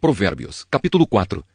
Provérbios, capítulo 4.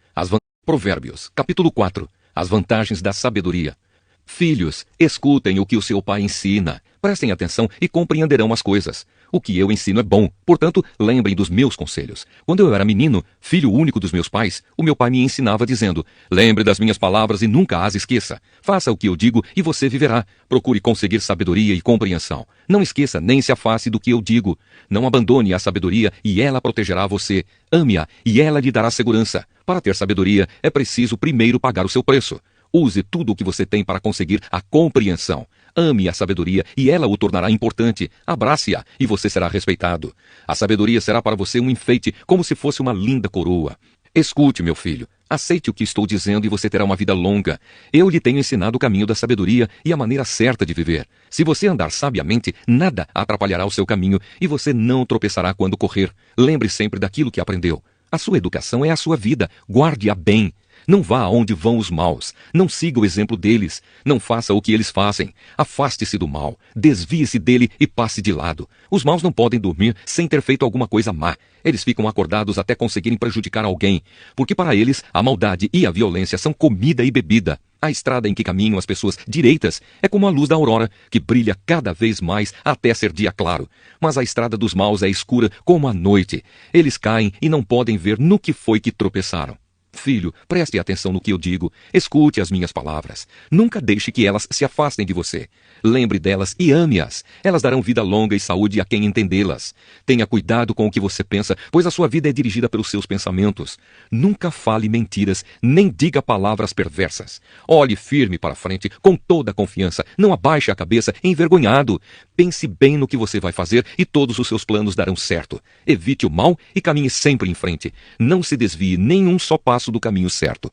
Provérbios, capítulo 4. As vantagens da sabedoria. Filhos, escutem o que o seu pai ensina. Prestem atenção e compreenderão as coisas. O que eu ensino é bom, portanto, lembrem dos meus conselhos. Quando eu era menino, filho único dos meus pais, o meu pai me ensinava dizendo: lembre das minhas palavras e nunca as esqueça. Faça o que eu digo e você viverá. Procure conseguir sabedoria e compreensão. Não esqueça nem se afaste do que eu digo. Não abandone a sabedoria e ela protegerá você. Ame-a e ela lhe dará segurança. Para ter sabedoria, é preciso primeiro pagar o seu preço. Use tudo o que você tem para conseguir a compreensão. Ame a sabedoria e ela o tornará importante. Abrace-a e você será respeitado. A sabedoria será para você um enfeite, como se fosse uma linda coroa. Escute, meu filho. Aceite o que estou dizendo e você terá uma vida longa. Eu lhe tenho ensinado o caminho da sabedoria e a maneira certa de viver. Se você andar sabiamente, nada atrapalhará o seu caminho e você não tropeçará quando correr. Lembre sempre daquilo que aprendeu. A sua educação é a sua vida. Guarde-a bem. Não vá aonde vão os maus. Não siga o exemplo deles. Não faça o que eles fazem. Afaste-se do mal. Desvie-se dele e passe de lado. Os maus não podem dormir sem ter feito alguma coisa má. Eles ficam acordados até conseguirem prejudicar alguém. Porque para eles, a maldade e a violência são comida e bebida. A estrada em que caminham as pessoas direitas é como a luz da aurora, que brilha cada vez mais até ser dia claro. Mas a estrada dos maus é escura como a noite. Eles caem e não podem ver no que foi que tropeçaram. Filho, preste atenção no que eu digo. Escute as minhas palavras. Nunca deixe que elas se afastem de você. Lembre delas e ame-as. Elas darão vida longa e saúde a quem entendê-las. Tenha cuidado com o que você pensa, pois a sua vida é dirigida pelos seus pensamentos. Nunca fale mentiras, nem diga palavras perversas. Olhe firme para frente, com toda a confiança. Não abaixe a cabeça envergonhado. Pense bem no que você vai fazer e todos os seus planos darão certo. Evite o mal e caminhe sempre em frente. Não se desvie nem um só passo do caminho certo.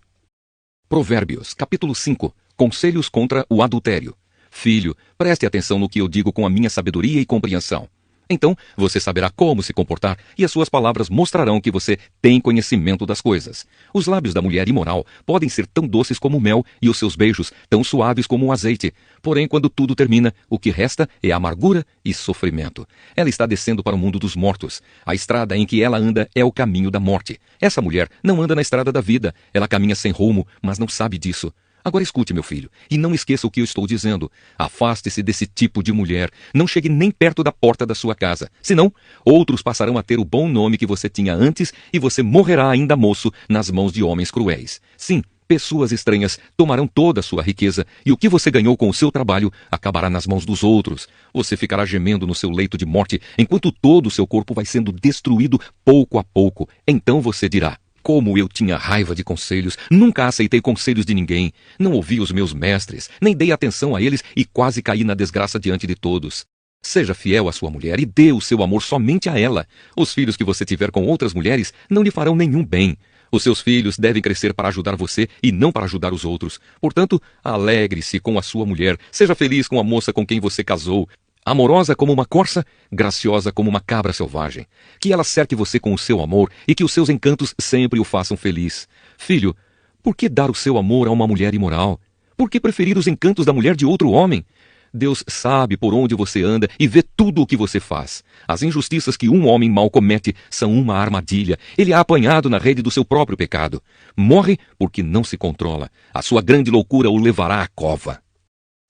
Provérbios, capítulo 5. Conselhos contra o adultério. Filho, preste atenção no que eu digo com a minha sabedoria e compreensão. Então, você saberá como se comportar e as suas palavras mostrarão que você tem conhecimento das coisas. Os lábios da mulher imoral podem ser tão doces como o mel e os seus beijos tão suaves como o azeite. Porém, quando tudo termina, o que resta é amargura e sofrimento. Ela está descendo para o mundo dos mortos. A estrada em que ela anda é o caminho da morte. Essa mulher não anda na estrada da vida. Ela caminha sem rumo, mas não sabe disso. Agora escute, meu filho, e não esqueça o que eu estou dizendo. Afaste-se desse tipo de mulher. Não chegue nem perto da porta da sua casa. Senão, outros passarão a ter o bom nome que você tinha antes e você morrerá ainda moço nas mãos de homens cruéis. Sim, pessoas estranhas tomarão toda a sua riqueza e o que você ganhou com o seu trabalho acabará nas mãos dos outros. Você ficará gemendo no seu leito de morte enquanto todo o seu corpo vai sendo destruído pouco a pouco. Então você dirá: como eu tinha raiva de conselhos, nunca aceitei conselhos de ninguém, não ouvi os meus mestres, nem dei atenção a eles e quase caí na desgraça diante de todos. Seja fiel à sua mulher e dê o seu amor somente a ela. Os filhos que você tiver com outras mulheres não lhe farão nenhum bem. Os seus filhos devem crescer para ajudar você e não para ajudar os outros. Portanto, alegre-se com a sua mulher, seja feliz com a moça com quem você casou. Amorosa como uma corça, graciosa como uma cabra selvagem. Que ela cerque você com o seu amor e que os seus encantos sempre o façam feliz. Filho, por que dar o seu amor a uma mulher imoral? Por que preferir os encantos da mulher de outro homem? Deus sabe por onde você anda e vê tudo o que você faz. As injustiças que um homem mau comete são uma armadilha. Ele é apanhado na rede do seu próprio pecado. Morre porque não se controla. A sua grande loucura o levará à cova.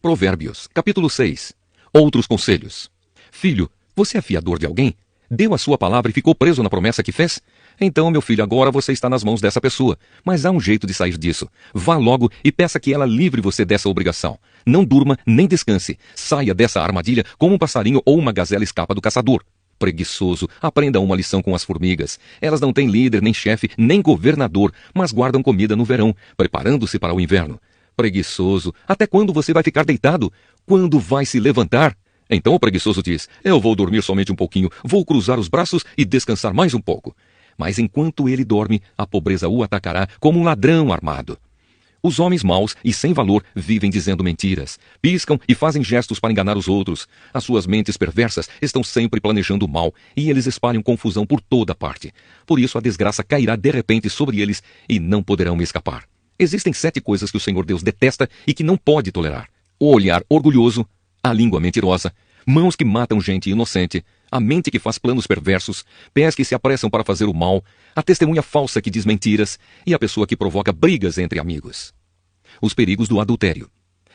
Provérbios, capítulo 6. Outros conselhos. Filho, você é fiador de alguém? Deu a sua palavra e ficou preso na promessa que fez? Então, meu filho, agora você está nas mãos dessa pessoa. Mas há um jeito de sair disso. Vá logo e peça que ela livre você dessa obrigação. Não durma nem descanse. Saia dessa armadilha como um passarinho ou uma gazela escapa do caçador. Preguiçoso, aprenda uma lição com as formigas. Elas não têm líder, nem chefe, nem governador, mas guardam comida no verão, preparando-se para o inverno. Preguiçoso, até quando você vai ficar deitado? Quando vai se levantar? Então o preguiçoso diz: eu vou dormir somente um pouquinho, vou cruzar os braços e descansar mais um pouco. Mas enquanto ele dorme, a pobreza o atacará como um ladrão armado. Os homens maus e sem valor vivem dizendo mentiras, piscam e fazem gestos para enganar os outros. As suas mentes perversas estão sempre planejando o mal e eles espalham confusão por toda parte. Por isso a desgraça cairá de repente sobre eles e não poderão escapar. Existem 7 coisas que o Senhor Deus detesta e que não pode tolerar: o olhar orgulhoso, a língua mentirosa, mãos que matam gente inocente, a mente que faz planos perversos, pés que se apressam para fazer o mal, a testemunha falsa que diz mentiras e a pessoa que provoca brigas entre amigos. Os perigos do adultério.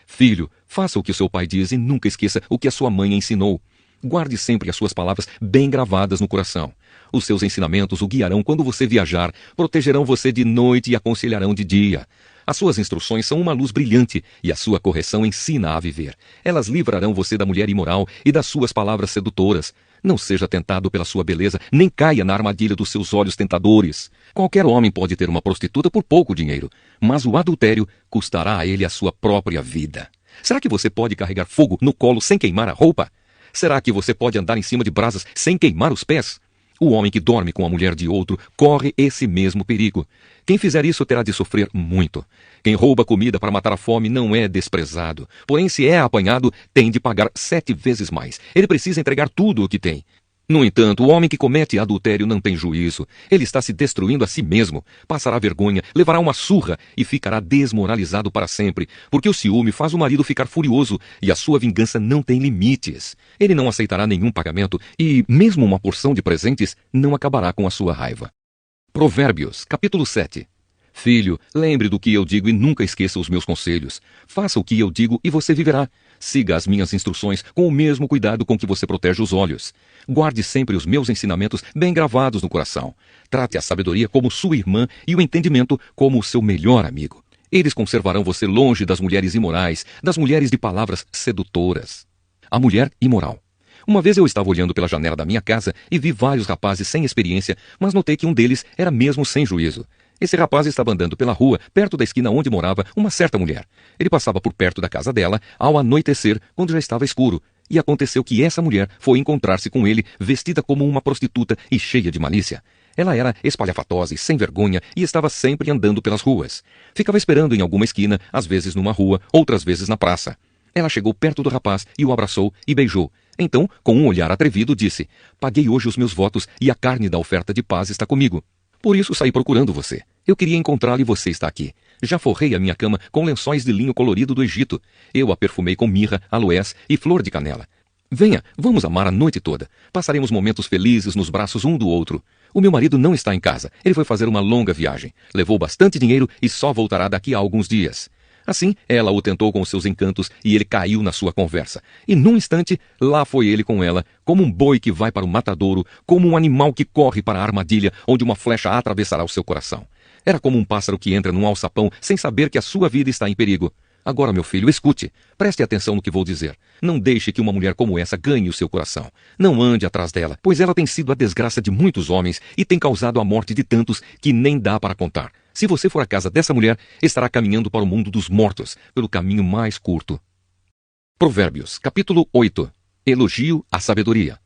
Filho, faça o que o seu pai diz e nunca esqueça o que a sua mãe ensinou. Guarde sempre as suas palavras bem gravadas no coração. Os seus ensinamentos o guiarão quando você viajar, protegerão você de noite e aconselharão de dia. As suas instruções são uma luz brilhante e a sua correção ensina a viver. Elas livrarão você da mulher imoral e das suas palavras sedutoras. Não seja tentado pela sua beleza, nem caia na armadilha dos seus olhos tentadores. Qualquer homem pode ter uma prostituta por pouco dinheiro, mas o adultério custará a ele a sua própria vida. Será que você pode carregar fogo no colo sem queimar a roupa? Será que você pode andar em cima de brasas sem queimar os pés? O homem que dorme com a mulher de outro corre esse mesmo perigo. Quem fizer isso terá de sofrer muito. Quem rouba comida para matar a fome não é desprezado. Porém, se é apanhado, tem de pagar 7 vezes mais. Ele precisa entregar tudo o que tem. No entanto, o homem que comete adultério não tem juízo. Ele está se destruindo a si mesmo. Passará vergonha, levará uma surra e ficará desmoralizado para sempre, porque o ciúme faz o marido ficar furioso e a sua vingança não tem limites. Ele não aceitará nenhum pagamento e, mesmo uma porção de presentes, não acabará com a sua raiva. Provérbios, capítulo 7. Filho, lembre do que eu digo e nunca esqueça os meus conselhos. Faça o que eu digo e você viverá. Siga as minhas instruções com o mesmo cuidado com que você protege os olhos. Guarde sempre os meus ensinamentos bem gravados no coração. Trate a sabedoria como sua irmã e o entendimento como o seu melhor amigo. Eles conservarão você longe das mulheres imorais, das mulheres de palavras sedutoras. A mulher imoral. Uma vez eu estava olhando pela janela da minha casa e vi vários rapazes sem experiência, mas notei que um deles era mesmo sem juízo. Esse rapaz estava andando pela rua, perto da esquina onde morava uma certa mulher. Ele passava por perto da casa dela ao anoitecer, quando já estava escuro. E aconteceu que essa mulher foi encontrar-se com ele, vestida como uma prostituta e cheia de malícia. Ela era espalhafatosa e sem vergonha e estava sempre andando pelas ruas. Ficava esperando em alguma esquina, às vezes numa rua, outras vezes na praça. Ela chegou perto do rapaz e o abraçou e beijou. Então, com um olhar atrevido, disse: "Paguei hoje os meus votos e a carne da oferta de paz está comigo. Por isso saí procurando você. Eu queria encontrá-lo e você está aqui. Já forrei a minha cama com lençóis de linho colorido do Egito. Eu a perfumei com mirra, aloés e flor de canela. Venha, vamos amar a noite toda. Passaremos momentos felizes nos braços um do outro. O meu marido não está em casa. Ele foi fazer uma longa viagem. Levou bastante dinheiro e só voltará daqui a alguns dias." Assim, ela o tentou com os seus encantos e ele caiu na sua conversa. E num instante, lá foi ele com ela, como um boi que vai para o matadouro, como um animal que corre para a armadilha onde uma flecha atravessará o seu coração. Era como um pássaro que entra num alçapão sem saber que a sua vida está em perigo. Agora, meu filho, escute. Preste atenção no que vou dizer. Não deixe que uma mulher como essa ganhe o seu coração. Não ande atrás dela, pois ela tem sido a desgraça de muitos homens e tem causado a morte de tantos que nem dá para contar. Se você for à casa dessa mulher, estará caminhando para o mundo dos mortos, pelo caminho mais curto. Provérbios, capítulo 8. Elogio à sabedoria.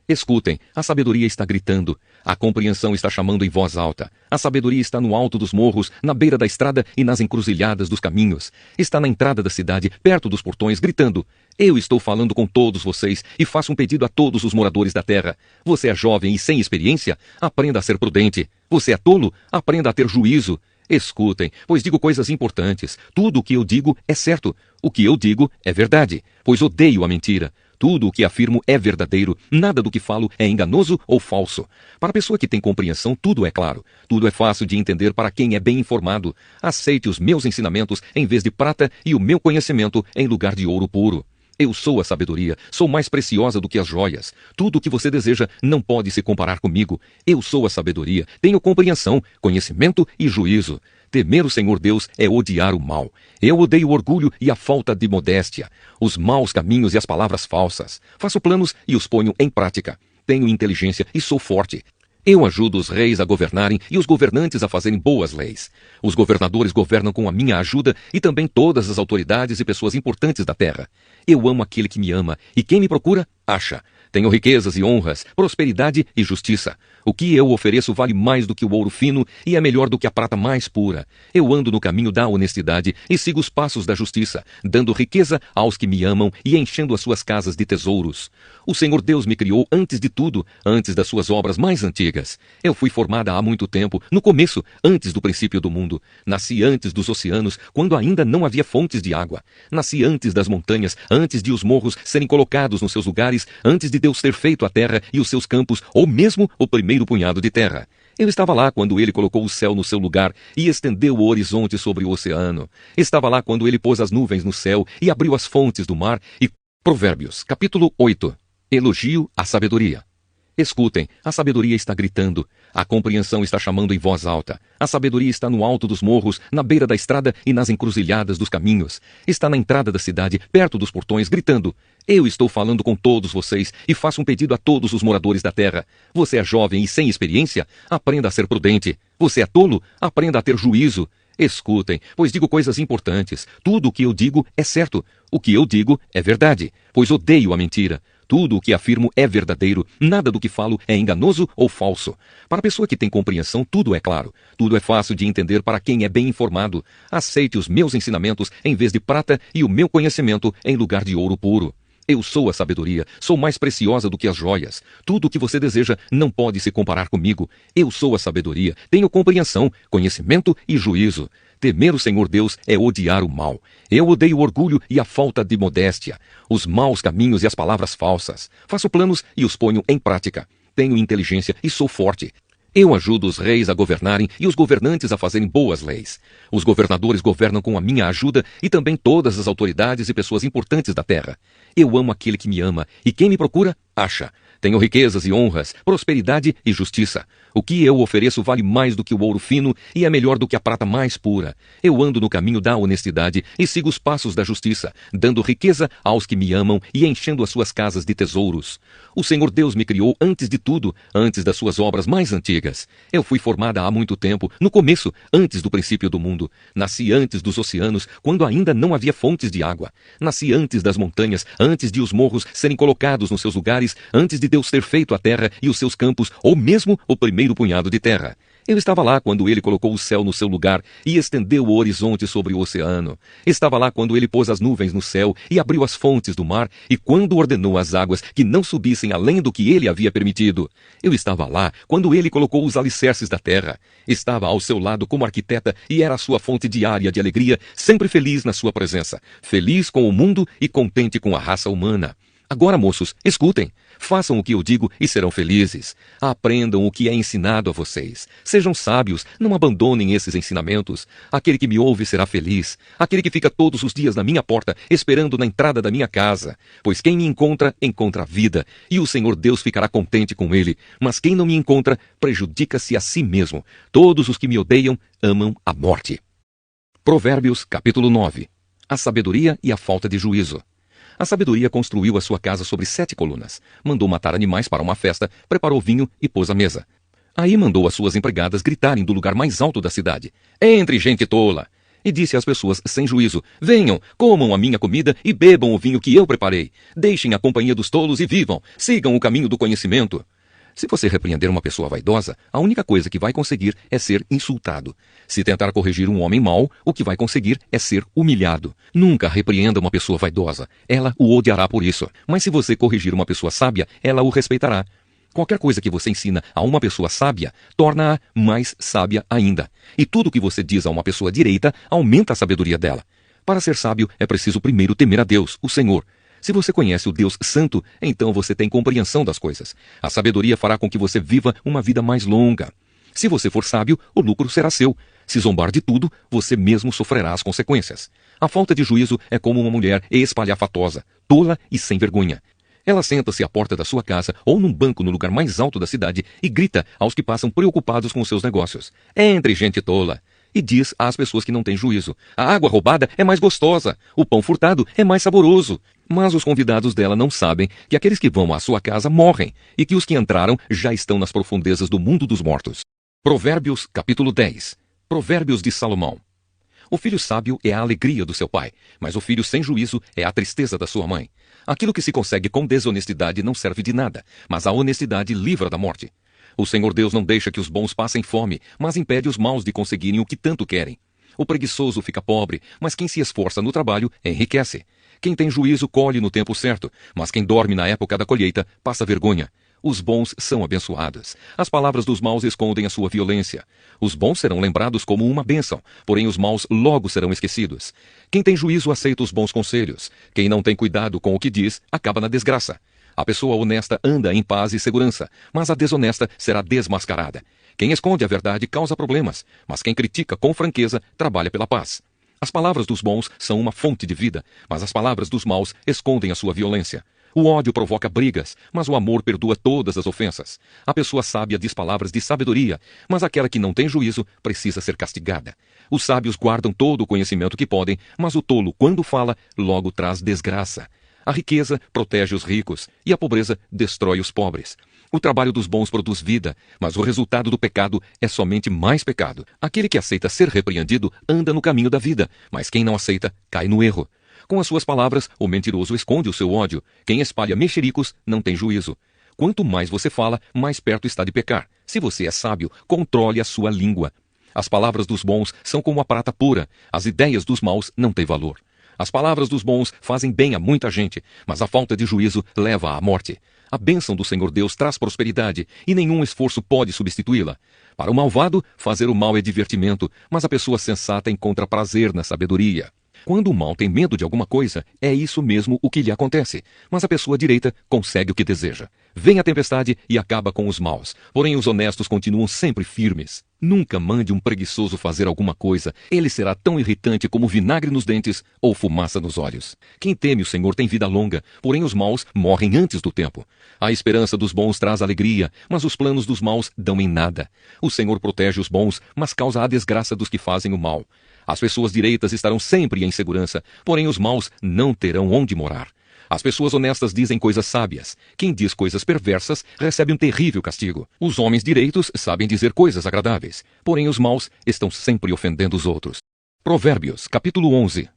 Escutem, a sabedoria está gritando, a compreensão está chamando em voz alta. A sabedoria está no alto dos morros, na beira da estrada e nas encruzilhadas dos caminhos. Está na entrada da cidade, perto dos portões, gritando: "Eu estou falando com todos vocês e faço um pedido a todos os moradores da terra. Você é jovem e sem experiência? Aprenda a ser prudente. Você é tolo? Aprenda a ter juízo. Escutem, pois digo coisas importantes. Tudo o que eu digo é certo. O que eu digo é verdade, pois odeio a mentira. Tudo o que afirmo é verdadeiro, nada do que falo é enganoso ou falso. Para a pessoa que tem compreensão, tudo é claro. Tudo é fácil de entender para quem é bem informado. Aceite os meus ensinamentos em vez de prata e o meu conhecimento em lugar de ouro puro. Eu sou a sabedoria, sou mais preciosa do que as joias. Tudo o que você deseja não pode se comparar comigo. Eu sou a sabedoria, tenho compreensão, conhecimento e juízo. Temer o Senhor Deus é odiar o mal. Eu odeio o orgulho e a falta de modéstia, os maus caminhos e as palavras falsas. Faço planos e os ponho em prática. Tenho inteligência e sou forte. Eu ajudo os reis a governarem e os governantes a fazerem boas leis. Os governadores governam com a minha ajuda e também todas as autoridades e pessoas importantes da terra. Eu amo aquele que me ama e quem me procura, acha. Tenho riquezas e honras, prosperidade e justiça. O que eu ofereço vale mais do que o ouro fino e é melhor do que a prata mais pura. Eu ando no caminho da honestidade e sigo os passos da justiça, dando riqueza aos que me amam e enchendo as suas casas de tesouros. O Senhor Deus me criou antes de tudo, antes das suas obras mais antigas. Eu fui formada há muito tempo, no começo, antes do princípio do mundo. Nasci antes dos oceanos, quando ainda não havia fontes de água. Nasci antes das montanhas, antes de os morros serem colocados nos seus lugares, antes de Deus ter feito a terra e os seus campos, ou mesmo o primeiro punhado de terra. Eu estava lá quando ele colocou o céu no seu lugar e estendeu o horizonte sobre o oceano. Estava lá quando ele pôs as nuvens no céu e abriu as fontes do mar. E Provérbios, capítulo 8. Elogio à sabedoria. Escutem, a sabedoria está gritando, a compreensão está chamando em voz alta. A sabedoria está no alto dos morros, na beira da estrada e nas encruzilhadas dos caminhos. Está na entrada da cidade, perto dos portões, gritando: eu estou falando com todos vocês e faço um pedido a todos os moradores da terra. Você é jovem e sem experiência? Aprenda a ser prudente. Você é tolo? Aprenda a ter juízo. Escutem, pois digo coisas importantes. Tudo o que eu digo é certo. O que eu digo é verdade, pois odeio a mentira. Tudo o que afirmo é verdadeiro, nada do que falo é enganoso ou falso. Para a pessoa que tem compreensão, tudo é claro. Tudo é fácil de entender para quem é bem informado. Aceite os meus ensinamentos em vez de prata e o meu conhecimento em lugar de ouro puro. Eu sou a sabedoria, sou mais preciosa do que as joias. Tudo o que você deseja não pode se comparar comigo. Eu sou a sabedoria, tenho compreensão, conhecimento e juízo. Temer o Senhor Deus é odiar o mal. Eu odeio o orgulho e a falta de modéstia, os maus caminhos e as palavras falsas. Faço planos e os ponho em prática. Tenho inteligência e sou forte. Eu ajudo os reis a governarem e os governantes a fazerem boas leis. Os governadores governam com a minha ajuda e também todas as autoridades e pessoas importantes da terra. Eu amo aquele que me ama e quem me procura, acha. Tenho riquezas e honras, prosperidade e justiça. O que eu ofereço vale mais do que o ouro fino e é melhor do que a prata mais pura. Eu ando no caminho da honestidade e sigo os passos da justiça, dando riqueza aos que me amam e enchendo as suas casas de tesouros. O Senhor Deus me criou antes de tudo, antes das suas obras mais antigas. Eu fui formada há muito tempo, no começo, antes do princípio do mundo. Nasci antes dos oceanos, quando ainda não havia fontes de água. Nasci antes das montanhas, antes de os morros serem colocados nos seus lugares, antes de Deus ter feito a terra e os seus campos, ou mesmo o primeiro punhado de terra. Eu estava lá quando ele colocou o céu no seu lugar e estendeu o horizonte sobre o oceano. Estava lá quando ele pôs as nuvens no céu e abriu as fontes do mar e quando ordenou as águas que não subissem além do que ele havia permitido. Eu estava lá quando ele colocou os alicerces da terra. Estava ao seu lado como arquiteta e era a sua fonte diária de alegria, sempre feliz na sua presença, feliz com o mundo e contente com a raça humana. Agora, moços, escutem. Façam o que eu digo e serão felizes. Aprendam o que é ensinado a vocês. Sejam sábios, não abandonem esses ensinamentos. Aquele que me ouve será feliz. Aquele que fica todos os dias na minha porta, esperando na entrada da minha casa. Pois quem me encontra, encontra a vida, e o Senhor Deus ficará contente com ele. Mas quem não me encontra, prejudica-se a si mesmo. Todos os que me odeiam, amam a morte. Provérbios, capítulo 9. A sabedoria e a falta de juízo. A sabedoria construiu a sua casa sobre 7 colunas, mandou matar animais para uma festa, preparou vinho e pôs à mesa. Aí mandou as suas empregadas gritarem do lugar mais alto da cidade: entre, gente tola! E disse às pessoas sem juízo: venham, comam a minha comida e bebam o vinho que eu preparei. Deixem a companhia dos tolos e vivam, sigam o caminho do conhecimento. Se você repreender uma pessoa vaidosa, a única coisa que vai conseguir é ser insultado. Se tentar corrigir um homem mau, o que vai conseguir é ser humilhado. Nunca repreenda uma pessoa vaidosa. Ela o odiará por isso. Mas se você corrigir uma pessoa sábia, ela o respeitará. Qualquer coisa que você ensina a uma pessoa sábia, torna-a mais sábia ainda. E tudo que você diz a uma pessoa direita, aumenta a sabedoria dela. Para ser sábio, é preciso primeiro temer a Deus, o Senhor. Se você conhece o Deus Santo, então você tem compreensão das coisas. A sabedoria fará com que você viva uma vida mais longa. Se você for sábio, o lucro será seu. Se zombar de tudo, você mesmo sofrerá as consequências. A falta de juízo é como uma mulher espalhafatosa, tola e sem vergonha. Ela senta-se à porta da sua casa ou num banco no lugar mais alto da cidade e grita aos que passam preocupados com seus negócios: entre, gente tola! E diz às pessoas que não têm juízo: a água roubada é mais gostosa, o pão furtado é mais saboroso. Mas os convidados dela não sabem que aqueles que vão à sua casa morrem e que os que entraram já estão nas profundezas do mundo dos mortos. Provérbios, capítulo 10. Provérbios de Salomão. O filho sábio é a alegria do seu pai, mas o filho sem juízo é a tristeza da sua mãe. Aquilo que se consegue com desonestidade não serve de nada, mas a honestidade livra da morte. O Senhor Deus não deixa que os bons passem fome, mas impede os maus de conseguirem o que tanto querem. O preguiçoso fica pobre, mas quem se esforça no trabalho enriquece. Quem tem juízo colhe no tempo certo, mas quem dorme na época da colheita passa vergonha. Os bons são abençoados. As palavras dos maus escondem a sua violência. Os bons serão lembrados como uma bênção, porém os maus logo serão esquecidos. Quem tem juízo aceita os bons conselhos. Quem não tem cuidado com o que diz, acaba na desgraça. A pessoa honesta anda em paz e segurança, mas a desonesta será desmascarada. Quem esconde a verdade causa problemas, mas quem critica com franqueza trabalha pela paz. As palavras dos bons são uma fonte de vida, mas as palavras dos maus escondem a sua violência. O ódio provoca brigas, mas o amor perdoa todas as ofensas. A pessoa sábia diz palavras de sabedoria, mas aquela que não tem juízo precisa ser castigada. Os sábios guardam todo o conhecimento que podem, mas o tolo, quando fala, logo traz desgraça. A riqueza protege os ricos e a pobreza destrói os pobres. O trabalho dos bons produz vida, mas o resultado do pecado é somente mais pecado. Aquele que aceita ser repreendido anda no caminho da vida, mas quem não aceita cai no erro. Com as suas palavras, o mentiroso esconde o seu ódio. Quem espalha mexericos não tem juízo. Quanto mais você fala, mais perto está de pecar. Se você é sábio, controle a sua língua. As palavras dos bons são como a prata pura. As ideias dos maus não têm valor. As palavras dos bons fazem bem a muita gente, mas a falta de juízo leva à morte. A bênção do Senhor Deus traz prosperidade, e nenhum esforço pode substituí-la. Para o malvado, fazer o mal é divertimento, mas a pessoa sensata encontra prazer na sabedoria. Quando o mal tem medo de alguma coisa, é isso mesmo o que lhe acontece. Mas a pessoa direita consegue o que deseja. Vem a tempestade e acaba com os maus. Porém, os honestos continuam sempre firmes. Nunca mande um preguiçoso fazer alguma coisa. Ele será tão irritante como vinagre nos dentes ou fumaça nos olhos. Quem teme o Senhor tem vida longa, porém os maus morrem antes do tempo. A esperança dos bons traz alegria, mas os planos dos maus dão em nada. O Senhor protege os bons, mas causa a desgraça dos que fazem o mal. As pessoas direitas estarão sempre em segurança, porém os maus não terão onde morar. As pessoas honestas dizem coisas sábias. Quem diz coisas perversas recebe um terrível castigo. Os homens direitos sabem dizer coisas agradáveis, porém os maus estão sempre ofendendo os outros. Provérbios, capítulo 11.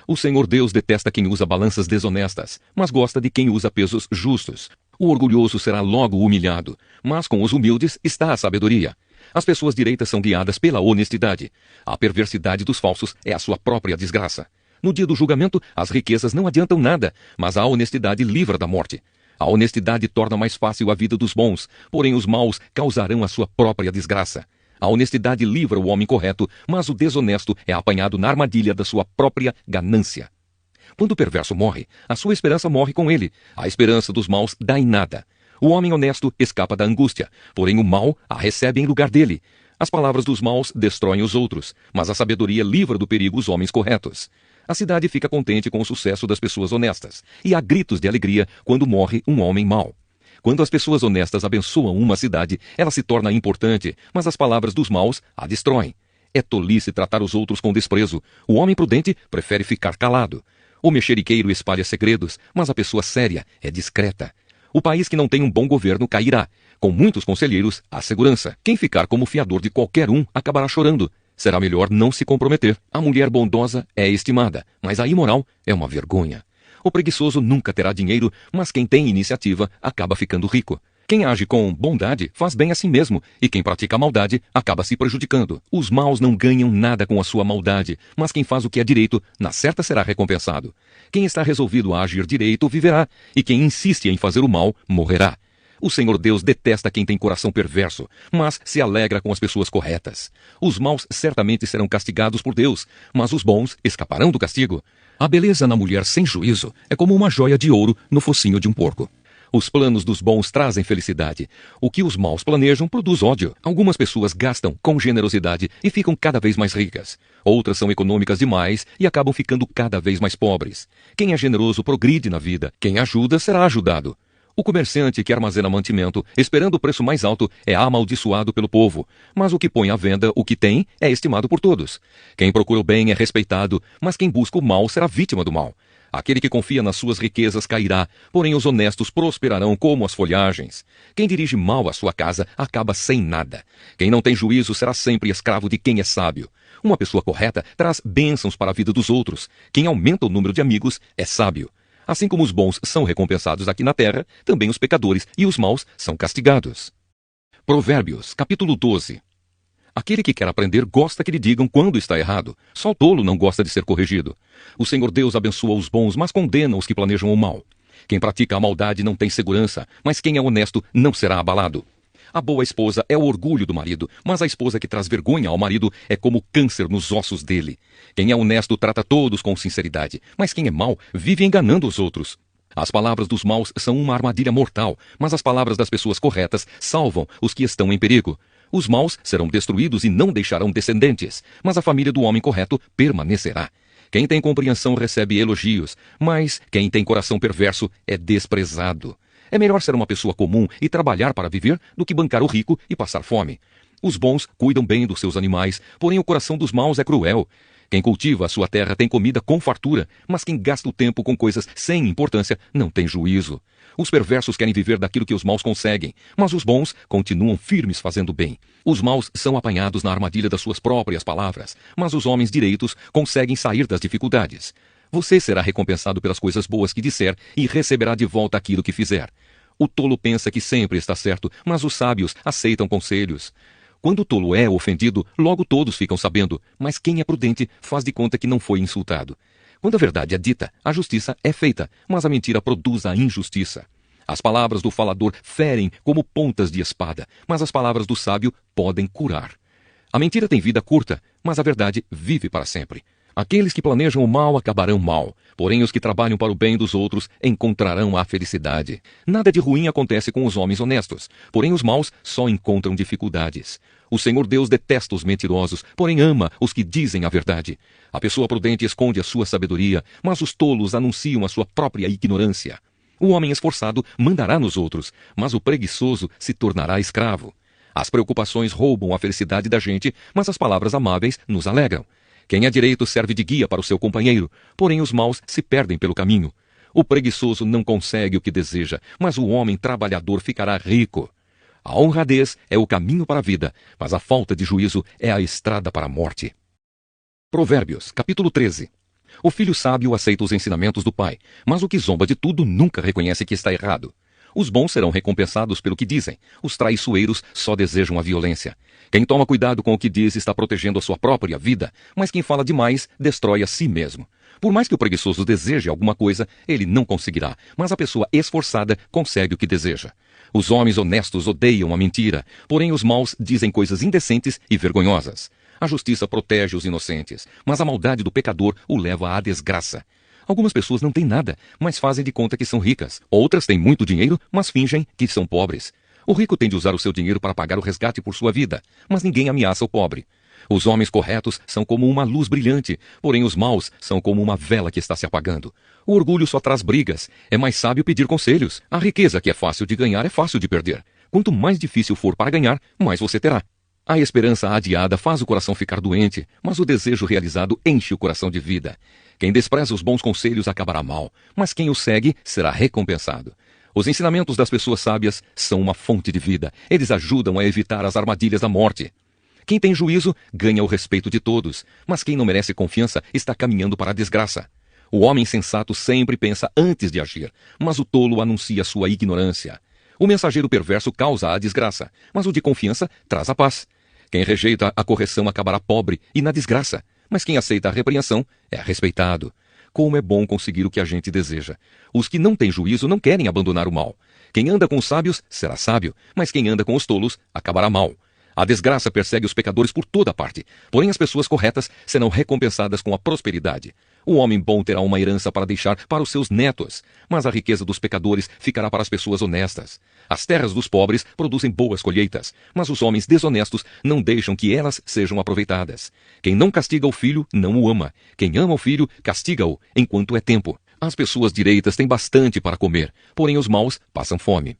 O Senhor Deus detesta quem usa balanças desonestas, mas gosta de quem usa pesos justos. O orgulhoso será logo humilhado, mas com os humildes está a sabedoria. As pessoas direitas são guiadas pela honestidade. A perversidade dos falsos é a sua própria desgraça. No dia do julgamento, as riquezas não adiantam nada, mas a honestidade livra da morte. A honestidade torna mais fácil a vida dos bons, porém os maus causarão a sua própria desgraça. A honestidade livra o homem correto, mas o desonesto é apanhado na armadilha da sua própria ganância. Quando o perverso morre, a sua esperança morre com ele. A esperança dos maus dá em nada. O homem honesto escapa da angústia, porém o mal a recebe em lugar dele. As palavras dos maus destroem os outros, mas a sabedoria livra do perigo os homens corretos. A cidade fica contente com o sucesso das pessoas honestas, e há gritos de alegria quando morre um homem mau. Quando as pessoas honestas abençoam uma cidade, ela se torna importante, mas as palavras dos maus a destroem. É tolice tratar os outros com desprezo. O homem prudente prefere ficar calado. O mexeriqueiro espalha segredos, mas a pessoa séria é discreta. O país que não tem um bom governo cairá. Com muitos conselheiros, há segurança. Quem ficar como fiador de qualquer um acabará chorando. Será melhor não se comprometer. A mulher bondosa é estimada, mas a imoral é uma vergonha. O preguiçoso nunca terá dinheiro, mas quem tem iniciativa acaba ficando rico. Quem age com bondade faz bem a si mesmo, e quem pratica maldade acaba se prejudicando. Os maus não ganham nada com a sua maldade, mas quem faz o que é direito, na certa será recompensado. Quem está resolvido a agir direito viverá, e quem insiste em fazer o mal morrerá. O Senhor Deus detesta quem tem coração perverso, mas se alegra com as pessoas corretas. Os maus certamente serão castigados por Deus, mas os bons escaparão do castigo. A beleza na mulher sem juízo é como uma joia de ouro no focinho de um porco. Os planos dos bons trazem felicidade. O que os maus planejam produz ódio. Algumas pessoas gastam com generosidade e ficam cada vez mais ricas. Outras são econômicas demais e acabam ficando cada vez mais pobres. Quem é generoso progride na vida. Quem ajuda será ajudado. O comerciante que armazena mantimento, esperando o preço mais alto, é amaldiçoado pelo povo. Mas o que põe à venda o que tem é estimado por todos. Quem procura o bem é respeitado, mas quem busca o mal será vítima do mal. Aquele que confia nas suas riquezas cairá, porém os honestos prosperarão como as folhagens. Quem dirige mal a sua casa acaba sem nada. Quem não tem juízo será sempre escravo de quem é sábio. Uma pessoa correta traz bênçãos para a vida dos outros. Quem aumenta o número de amigos é sábio. Assim como os bons são recompensados aqui na terra, também os pecadores e os maus são castigados. Provérbios, capítulo 12. Aquele que quer aprender gosta que lhe digam quando está errado. Só o tolo não gosta de ser corrigido. O Senhor Deus abençoa os bons, mas condena os que planejam o mal. Quem pratica a maldade não tem segurança, mas quem é honesto não será abalado. A boa esposa é o orgulho do marido, mas a esposa que traz vergonha ao marido é como câncer nos ossos dele. Quem é honesto trata todos com sinceridade, mas quem é mau vive enganando os outros. As palavras dos maus são uma armadilha mortal, mas as palavras das pessoas corretas salvam os que estão em perigo. Os maus serão destruídos e não deixarão descendentes, mas a família do homem correto permanecerá. Quem tem compreensão recebe elogios, mas quem tem coração perverso é desprezado. É melhor ser uma pessoa comum e trabalhar para viver do que bancar o rico e passar fome. Os bons cuidam bem dos seus animais, porém o coração dos maus é cruel. Quem cultiva a sua terra tem comida com fartura, mas quem gasta o tempo com coisas sem importância não tem juízo. Os perversos querem viver daquilo que os maus conseguem, mas os bons continuam firmes fazendo bem. Os maus são apanhados na armadilha das suas próprias palavras, mas os homens direitos conseguem sair das dificuldades. Você será recompensado pelas coisas boas que disser e receberá de volta aquilo que fizer. O tolo pensa que sempre está certo, mas os sábios aceitam conselhos. Quando o tolo é ofendido, logo todos ficam sabendo, mas quem é prudente faz de conta que não foi insultado. Quando a verdade é dita, a justiça é feita, mas a mentira produz a injustiça. As palavras do falador ferem como pontas de espada, mas as palavras do sábio podem curar. A mentira tem vida curta, mas a verdade vive para sempre. Aqueles que planejam o mal acabarão mal, porém os que trabalham para o bem dos outros encontrarão a felicidade. Nada de ruim acontece com os homens honestos, porém os maus só encontram dificuldades. O Senhor Deus detesta os mentirosos, porém ama os que dizem a verdade. A pessoa prudente esconde a sua sabedoria, mas os tolos anunciam a sua própria ignorância. O homem esforçado mandará nos outros, mas o preguiçoso se tornará escravo. As preocupações roubam a felicidade da gente, mas as palavras amáveis nos alegram. Quem é direito serve de guia para o seu companheiro, porém os maus se perdem pelo caminho. O preguiçoso não consegue o que deseja, mas o homem trabalhador ficará rico. A honradez é o caminho para a vida, mas a falta de juízo é a estrada para a morte. Provérbios, capítulo 13. O filho sábio aceita os ensinamentos do pai, mas o que zomba de tudo nunca reconhece que está errado. Os bons serão recompensados pelo que dizem, os traiçoeiros só desejam a violência. Quem toma cuidado com o que diz está protegendo a sua própria vida, mas quem fala demais destrói a si mesmo. Por mais que o preguiçoso deseje alguma coisa, ele não conseguirá, mas a pessoa esforçada consegue o que deseja. Os homens honestos odeiam a mentira, porém os maus dizem coisas indecentes e vergonhosas. A justiça protege os inocentes, mas a maldade do pecador o leva à desgraça. Algumas pessoas não têm nada, mas fazem de conta que são ricas. Outras têm muito dinheiro, mas fingem que são pobres. O rico tem de usar o seu dinheiro para pagar o resgate por sua vida, mas ninguém ameaça o pobre. Os homens corretos são como uma luz brilhante, porém os maus são como uma vela que está se apagando. O orgulho só traz brigas. É mais sábio pedir conselhos. A riqueza que é fácil de ganhar é fácil de perder. Quanto mais difícil for para ganhar, mais você terá. A esperança adiada faz o coração ficar doente, mas o desejo realizado enche o coração de vida. Quem despreza os bons conselhos acabará mal, mas quem os segue será recompensado. Os ensinamentos das pessoas sábias são uma fonte de vida. Eles ajudam a evitar as armadilhas da morte. Quem tem juízo ganha o respeito de todos, mas quem não merece confiança está caminhando para a desgraça. O homem sensato sempre pensa antes de agir, mas o tolo anuncia sua ignorância. O mensageiro perverso causa a desgraça, mas o de confiança traz a paz. Quem rejeita a correção acabará pobre e na desgraça, mas quem aceita a repreensão é respeitado. Como é bom conseguir o que a gente deseja. Os que não têm juízo não querem abandonar o mal. Quem anda com os sábios será sábio, mas quem anda com os tolos acabará mal. A desgraça persegue os pecadores por toda parte, porém as pessoas corretas serão recompensadas com a prosperidade. O homem bom terá uma herança para deixar para os seus netos, mas a riqueza dos pecadores ficará para as pessoas honestas. As terras dos pobres produzem boas colheitas, mas os homens desonestos não deixam que elas sejam aproveitadas. Quem não castiga o filho não o ama. Quem ama o filho, castiga-o enquanto é tempo. As pessoas direitas têm bastante para comer, porém os maus passam fome.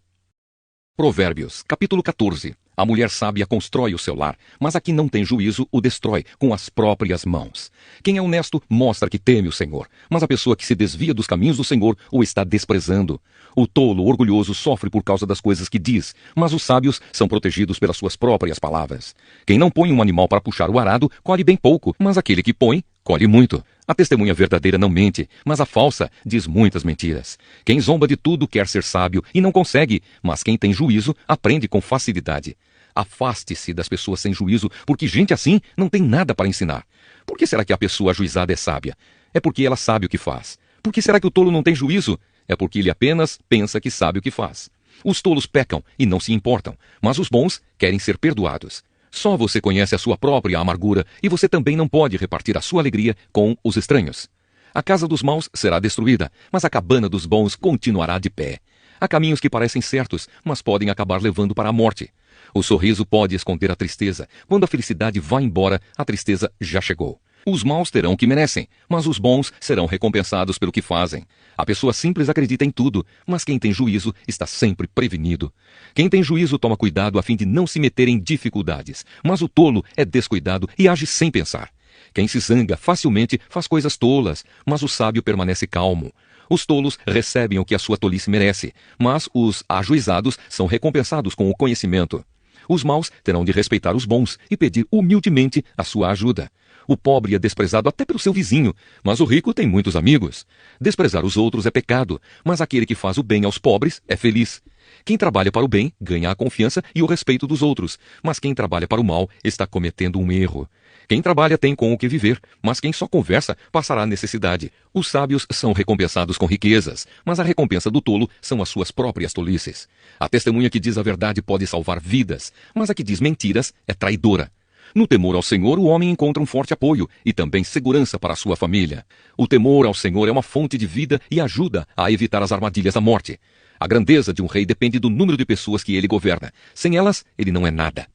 Provérbios, capítulo 14. A mulher sábia constrói o seu lar, mas a que não tem juízo o destrói com as próprias mãos. Quem é honesto mostra que teme o Senhor, mas a pessoa que se desvia dos caminhos do Senhor o está desprezando. O tolo orgulhoso sofre por causa das coisas que diz, mas os sábios são protegidos pelas suas próprias palavras. Quem não põe um animal para puxar o arado, colhe bem pouco, mas aquele que põe, colhe muito. A testemunha verdadeira não mente, mas a falsa diz muitas mentiras. Quem zomba de tudo quer ser sábio e não consegue, mas quem tem juízo aprende com facilidade. Afaste-se das pessoas sem juízo, porque gente assim não tem nada para ensinar. Por que será que a pessoa ajuizada é sábia? É porque ela sabe o que faz. Por que será que o tolo não tem juízo? É porque ele apenas pensa que sabe o que faz. Os tolos pecam e não se importam, mas os bons querem ser perdoados. Só você conhece a sua própria amargura e você também não pode repartir a sua alegria com os estranhos. A casa dos maus será destruída, mas a cabana dos bons continuará de pé. Há caminhos que parecem certos, mas podem acabar levando para a morte. O sorriso pode esconder a tristeza. Quando a felicidade vai embora, a tristeza já chegou. Os maus terão o que merecem, mas os bons serão recompensados pelo que fazem. A pessoa simples acredita em tudo, mas quem tem juízo está sempre prevenido. Quem tem juízo toma cuidado a fim de não se meter em dificuldades, mas o tolo é descuidado e age sem pensar. Quem se zanga facilmente faz coisas tolas, mas o sábio permanece calmo. Os tolos recebem o que a sua tolice merece, mas os ajuizados são recompensados com o conhecimento. Os maus terão de respeitar os bons e pedir humildemente a sua ajuda. O pobre é desprezado até pelo seu vizinho, mas o rico tem muitos amigos. Desprezar os outros é pecado, mas aquele que faz o bem aos pobres é feliz. Quem trabalha para o bem ganha a confiança e o respeito dos outros, mas quem trabalha para o mal está cometendo um erro. Quem trabalha tem com o que viver, mas quem só conversa passará necessidade. Os sábios são recompensados com riquezas, mas a recompensa do tolo são as suas próprias tolices. A testemunha que diz a verdade pode salvar vidas, mas a que diz mentiras é traidora. No temor ao Senhor, o homem encontra um forte apoio e também segurança para a sua família. O temor ao Senhor é uma fonte de vida e ajuda a evitar as armadilhas da morte. A grandeza de um rei depende do número de pessoas que ele governa. Sem elas, ele não é nada.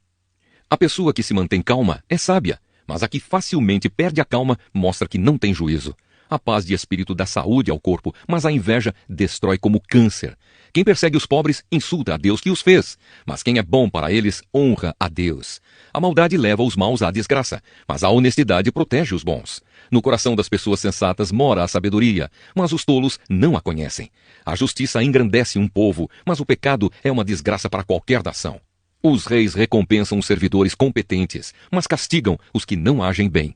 A pessoa que se mantém calma é sábia, mas a que facilmente perde a calma mostra que não tem juízo. A paz de espírito dá saúde ao corpo, mas a inveja destrói como câncer. Quem persegue os pobres insulta a Deus que os fez, mas quem é bom para eles honra a Deus. A maldade leva os maus à desgraça, mas a honestidade protege os bons. No coração das pessoas sensatas mora a sabedoria, mas os tolos não a conhecem. A justiça engrandece um povo, mas o pecado é uma desgraça para qualquer nação. Os reis recompensam os servidores competentes, mas castigam os que não agem bem.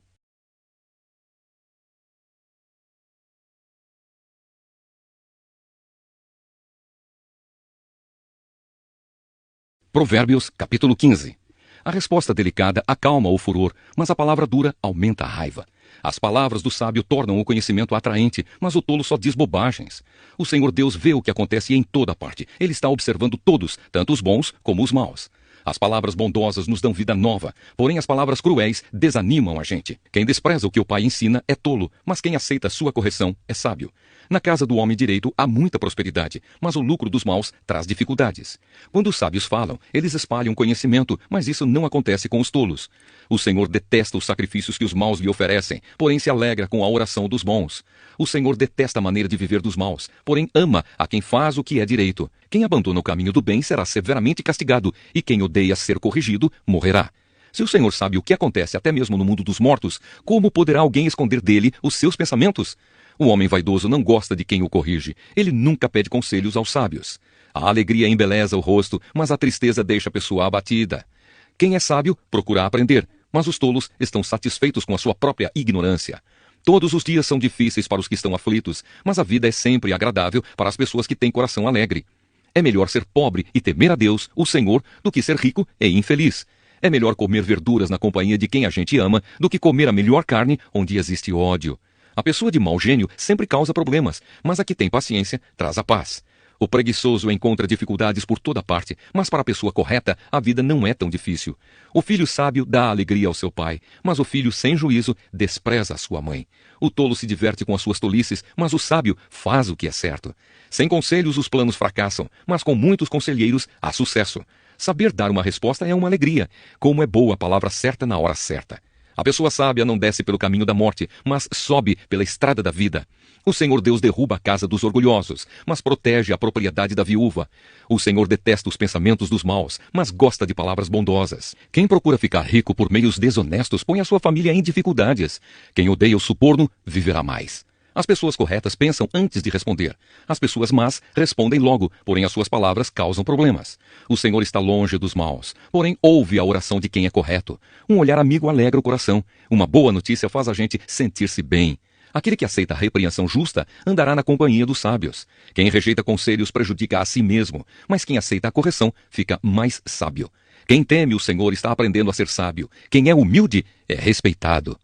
Provérbios, capítulo 15. A resposta delicada acalma o furor, mas a palavra dura aumenta a raiva. As palavras do sábio tornam o conhecimento atraente, mas o tolo só diz bobagens. O Senhor Deus vê o que acontece em toda parte. Ele está observando todos, tanto os bons como os maus. As palavras bondosas nos dão vida nova, porém as palavras cruéis desanimam a gente. Quem despreza o que o pai ensina é tolo, mas quem aceita sua correção é sábio. Na casa do homem direito há muita prosperidade, mas o lucro dos maus traz dificuldades. Quando os sábios falam, eles espalham conhecimento, mas isso não acontece com os tolos. O Senhor detesta os sacrifícios que os maus lhe oferecem, porém se alegra com a oração dos bons. O Senhor detesta a maneira de viver dos maus, porém ama a quem faz o que é direito. Quem abandona o caminho do bem será severamente castigado, e quem odeia ser corrigido morrerá. Se o Senhor sabe o que acontece até mesmo no mundo dos mortos, como poderá alguém esconder dele os seus pensamentos? O homem vaidoso não gosta de quem o corrige. Ele nunca pede conselhos aos sábios. A alegria embeleza o rosto, mas a tristeza deixa a pessoa abatida. Quem é sábio procura aprender, mas os tolos estão satisfeitos com a sua própria ignorância. Todos os dias são difíceis para os que estão aflitos, mas a vida é sempre agradável para as pessoas que têm coração alegre. É melhor ser pobre e temer a Deus, o Senhor, do que ser rico e infeliz. É melhor comer verduras na companhia de quem a gente ama do que comer a melhor carne onde existe ódio. A pessoa de mau gênio sempre causa problemas, mas a que tem paciência traz a paz. O preguiçoso encontra dificuldades por toda parte, mas para a pessoa correta a vida não é tão difícil. O filho sábio dá alegria ao seu pai, mas o filho sem juízo despreza a sua mãe. O tolo se diverte com as suas tolices, mas o sábio faz o que é certo. Sem conselhos os planos fracassam, mas com muitos conselheiros há sucesso. Saber dar uma resposta é uma alegria, como é boa a palavra certa na hora certa. A pessoa sábia não desce pelo caminho da morte, mas sobe pela estrada da vida. O Senhor Deus derruba a casa dos orgulhosos, mas protege a propriedade da viúva. O Senhor detesta os pensamentos dos maus, mas gosta de palavras bondosas. Quem procura ficar rico por meios desonestos põe a sua família em dificuldades. Quem odeia o suborno viverá mais. As pessoas corretas pensam antes de responder. As pessoas más respondem logo, porém as suas palavras causam problemas. O Senhor está longe dos maus, porém ouve a oração de quem é correto. Um olhar amigo alegra o coração. Uma boa notícia faz a gente sentir-se bem. Aquele que aceita a repreensão justa andará na companhia dos sábios. Quem rejeita conselhos prejudica a si mesmo, mas quem aceita a correção fica mais sábio. Quem teme o Senhor está aprendendo a ser sábio. Quem é humilde é respeitado.